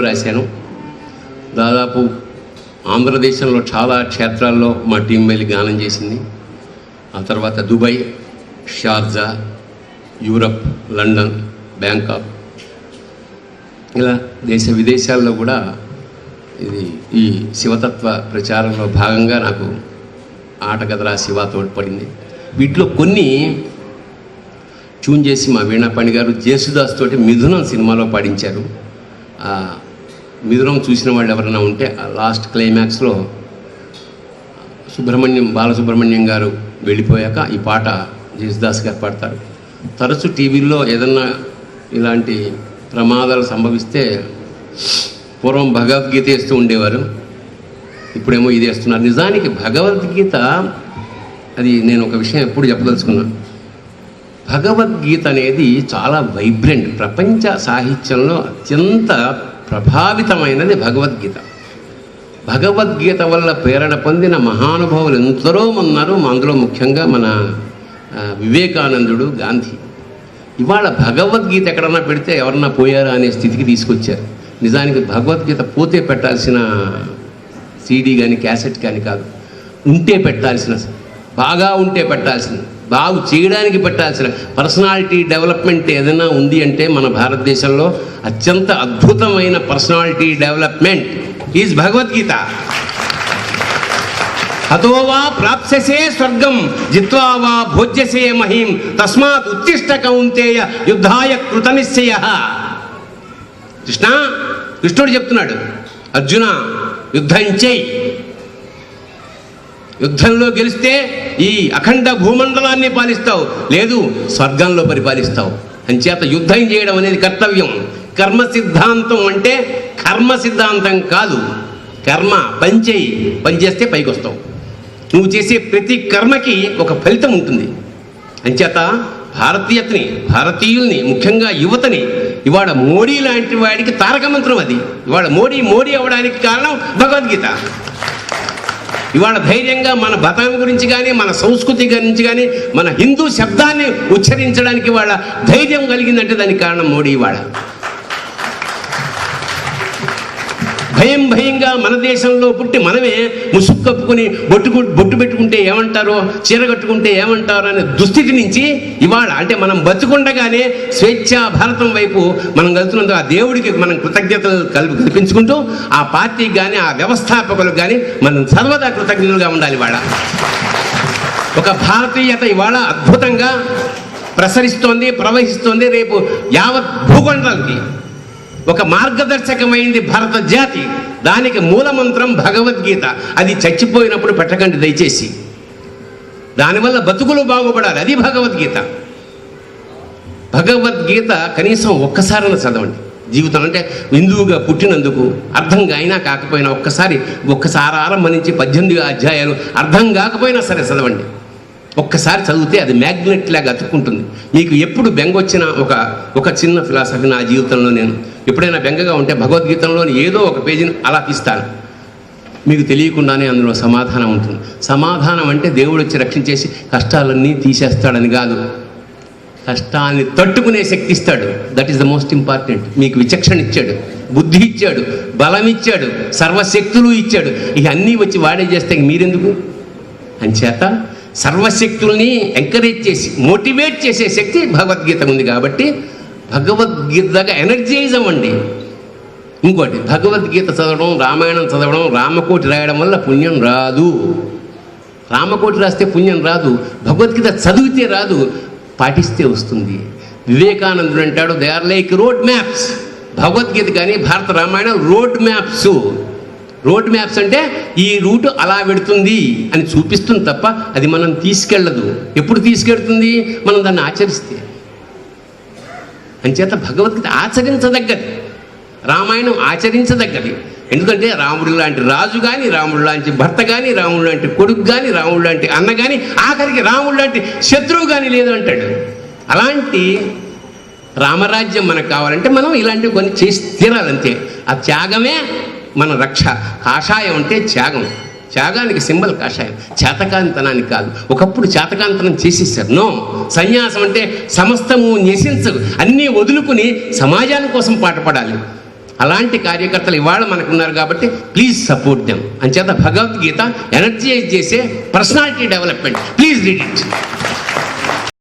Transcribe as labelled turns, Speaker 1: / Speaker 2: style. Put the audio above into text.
Speaker 1: రాశాను. దాదాపు ఆంధ్రదేశంలో చాలా క్షేత్రాల్లో మా టీం వెళ్ళి గానం చేసింది. ఆ తర్వాత Dubai, Sharjah, Europe, London, Bangkok, ఇలా దేశ విదేశాల్లో కూడా ఈ శివతత్వ ప్రచారంలో భాగంగా నాకు ఆటగదరా శివ తోడ్పడింది. వీటిలో కొన్ని ట్యూన్ చేసి మా వీణాపాణి గారు జేసుదాస్ తోటి మిథునం సినిమాలో పాడించారు. మిథునం చూసిన వాళ్ళు ఎవరైనా ఉంటే లాస్ట్ క్లైమాక్స్లో బాలసుబ్రహ్మణ్యం గారు వెళ్ళిపోయాక ఈ పాట జేసుదాస్ గారు పాడతారు. తరచు టీవీల్లో ఏదన్నా ఇలాంటి ప్రమాదాలు సంభవిస్తే పూర్వం భగవద్గీత వేస్తూ ఉండేవారు, ఇప్పుడేమో ఇది వేస్తున్నారు. నిజానికి భగవద్గీత అది నేను ఒక విషయం ఎప్పుడు చెప్పదలుచుకున్నాను. భగవద్గీత అనేది చాలా వైబ్రెంట్, ప్రపంచ సాహిత్యంలో అత్యంత ప్రభావితమైనది భగవద్గీత. భగవద్గీత వల్ల ప్రేరణ పొందిన మహానుభావులు ఎందరో ఉన్నారు. అందులో ముఖ్యంగా మన వివేకానందుడు, గాంధీ. ఇవాళ భగవద్గీత ఎక్కడన్నా పెడితే ఎవరన్నా పోయారా అనే స్థితికి తీసుకొచ్చారు. నిజానికి భగవద్గీత పోతే పెట్టాల్సిన సీడీ కానీ క్యాసెట్ కానీ కాదు, ఉంటే పెట్టాల్సిన, బాగా ఉంటే పెట్టాల్సిన, బాగు చేయడానికి పెట్టాల్సిన పర్సనాలిటీ డెవలప్మెంట్ ఏదైనా ఉంది అంటే మన భారతదేశంలో అత్యంత అద్భుతమైన పర్సనాలిటీ డెవలప్మెంట్ ఈజ్ భగవద్గీత. అతోవా ప్రాప్స్యసే స్వర్గం జిత్వా వా భోజ్యసే మహీం తస్మాత్ ఉత్తిష్ట కౌంతేయ యుద్ధాయ కృతనిశ్చయః. కృష్ణుడు చెప్తున్నాడు, అర్జున యుద్ధం చేయి, యుద్ధంలో గెలిస్తే ఈ అఖండ భూమండలాన్ని పాలిస్తావు, లేదు స్వర్గంలో పరిపాలిస్తావు. అంచేత యుద్ధం చేయడం అనేది కర్తవ్యం. కర్మ సిద్ధాంతం అంటే కర్మ సిద్ధాంతం కాదు, కర్మ పనిచేయి, పనిచేస్తే పైకి వస్తావు. నువ్వు చేసే ప్రతి కర్మకి ఒక ఫలితం ఉంటుంది. అంచేత భారతీయుల్ని, ముఖ్యంగా యువతని, ఇవాళ మోడీ లాంటి వాడికి తారక మంత్రం అది. ఇవాళ మోడీ అవ్వడానికి కారణం భగవద్గీత. ఇవాళ ధైర్యంగా మన మతం గురించి కానీ, మన సంస్కృతి గురించి కానీ, మన హిందూ శబ్దాన్ని ఉచ్చరించడానికి వాళ్ళ ధైర్యం కలిగిందంటే దానికి కారణం మోడీ. ఇవాళ భయంగా మన దేశంలో పుట్టి మనమే ముసుగు కప్పుకొని బొట్టు పెట్టుకుంటే ఏమంటారో, చీర కట్టుకుంటే ఏమంటారో అనే దుస్థితి నుంచి ఇవాళ అంటే మనం బతుకుండగానే స్వేచ్ఛా భారతం వైపు మనం వెళ్తున్నందుకు ఆ దేవుడికి మనం కృతజ్ఞతలు కల్పించుకుంటూ ఆ పార్టీకి కానీ, ఆ వ్యవస్థాపకులకు కానీ మనం సర్వదా కృతజ్ఞతలుగా ఉండాలి. ఇవాళ ఒక భారతీయత ఇవాళ అద్భుతంగా ప్రసరిస్తోంది, ప్రవహిస్తోంది. రేపు యావత్ భూఖండాలకి ఒక మార్గదర్శకమైంది భారత జాతి. దానికి మూలమంత్రం భగవద్గీత. అది చచ్చిపోయినప్పుడు పెట్టకండి దయచేసి. దానివల్ల బతుకులు బాగుపడాలి, అది భగవద్గీత. భగవద్గీత కనీసం ఒక్కసారైనా చదవండి జీవితం. అంటే హిందువుగా పుట్టినందుకు అర్థం అయినా కాకపోయినా ఒక్కసారి ఆరంభించి 18 అధ్యాయాలు అర్థం కాకపోయినా సరే చదవండి. ఒక్కసారి చదివితే అది మ్యాగ్నెట్ లాగా అతుక్కుంటుంది. మీకు ఎప్పుడు బెంగ వచ్చినా ఒక చిన్న ఫిలాసఫీ నా జీవితంలో నేను ఎప్పుడైనా బెంగగా ఉంటే భగవద్గీతలోని ఏదో ఒక పేజీని అలా తీస్తాను. మీకు తెలియకుండానే అందులో సమాధానం ఉంటుంది. సమాధానం అంటే దేవుడు వచ్చి రక్షించేసి కష్టాలన్నీ తీసేస్తాడని కాదు, కష్టాన్ని తట్టుకునే శక్తి ఇస్తాడు. That is the most important. మీకు విచక్షణ ఇచ్చాడు, బుద్ధి ఇచ్చాడు, బలం ఇచ్చాడు, సర్వశక్తులు ఇచ్చాడు. ఇవన్నీ వచ్చి వాడే చేస్తే మీరెందుకు? అంచేత సర్వశక్తుల్ని ఎంకరేజ్ చేసి మోటివేట్ చేసే శక్తి భగవద్గీత ఉంది. కాబట్టి భగవద్గీతగా ఎనర్జైజ్ అవ్వండి. ఇంకోటి, భగవద్గీత చదవడం, రామాయణం చదవడం, రామకోటి రాయడం వల్ల పుణ్యం రాదు. రామకోటి రాస్తే పుణ్యం రాదు, భగవద్గీత చదివితే రాదు, పాటిస్తే వస్తుంది. వివేకానందుడు అంటాడు, they are like road maps. Bhagavad Gita కానీ Bharata Ramayanam road maps. Road maps అంటే ఈ రూట్ అలా పెడుతుంది అని చూపిస్తుంది తప్ప అది మనం తీసుకెళ్ళదు. ఎప్పుడు తీసుకెళ్తుంది? మనం దాన్ని ఆచరిస్తే. అంచేత భగవద్గీత ఆచరించదగ్గది, రామాయణం ఆచరించదగ్గది. ఎందుకంటే రాముడు లాంటి రాజు కానీ, రాముడు లాంటి భర్త కానీ, రాముడు లాంటి కొడుకు కానీ, రాముడు లాంటి అన్న కానీ, ఆఖరికి రాముడు లాంటి శత్రువు కానీ లేదు అంటాడు. అలాంటి రామరాజ్యం మనకు కావాలంటే మనం ఇలాంటివి కొన్ని చేసి తీరాలంతే. ఆ త్యాగమే మన రక్ష. కాషాయం అంటే త్యాగం, త్యాగానికి సింబల్ కాషాయం, చేతకాంతనానికి కాదు. ఒకప్పుడు చేతకాంతనం చేసేసారు. నో, సన్యాసం అంటే సమస్తము న్యసించు, అన్నీ వదులుకుని సమాజాని కోసం పాటుపడాలి. అలాంటి కార్యకర్తలు ఇవాళ మనకున్నారు కాబట్టి ప్లీజ్ సపోర్ట్ దెమ్. అంచేత భగవద్గీత ఎనర్జైజ్ చేసే personality development. Please read it.